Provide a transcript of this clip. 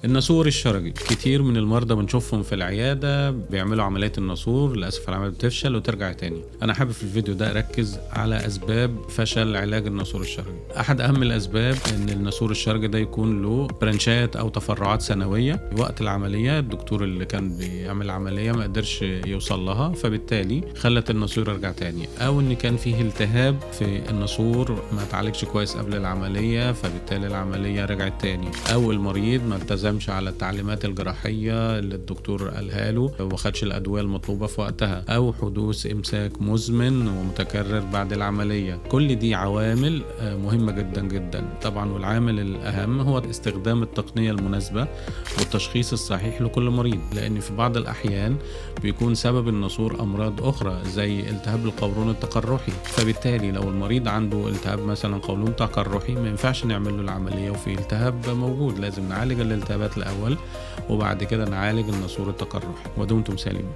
الناسور الشرجي كتير من المرضى بنشوفهم في العيادة بيعملوا عمليات الناسور، للأسف العملية بتفشل وترجع تاني. أنا حابب في الفيديو ده أركز على أسباب فشل علاج الناسور الشرجي. أحد أهم الأسباب إن الناسور الشرجي ده يكون له برانشات أو تفرعات ثانوية. وقت العملية الدكتور اللي كان بيعمل العملية ما قدرش يوصل لها، فبالتالي خلت الناسور يرجع تاني، أو إن كان فيه التهاب في الناسور ما اتعالجش كويس قبل العملية، فبالتالي العملية رجعت تاني، أو المريض ما التزمش على التعليمات الجراحية اللي الدكتور قالها له وخدش الأدوية المطلوبة في وقتها، أو حدوث إمساك مزمن ومتكرر بعد العملية. كل دي عوامل مهمة جدا جدا طبعا، والعامل الأهم هو استخدام التقنية المناسبة والتشخيص الصحيح لكل مريض، لأن في بعض الأحيان بيكون سبب الناسور أمراض أخرى زي التهاب القولون التقرحي، فبالتالي لو المريض عنده التهاب مثلا قولون تقرحي ما ينفعش نعمل له العملية وفي التهاب موجود، لازم نعالج الالتهابات الأول وبعد كده نعالج الناسور التقرحي. ودمتم سالمين.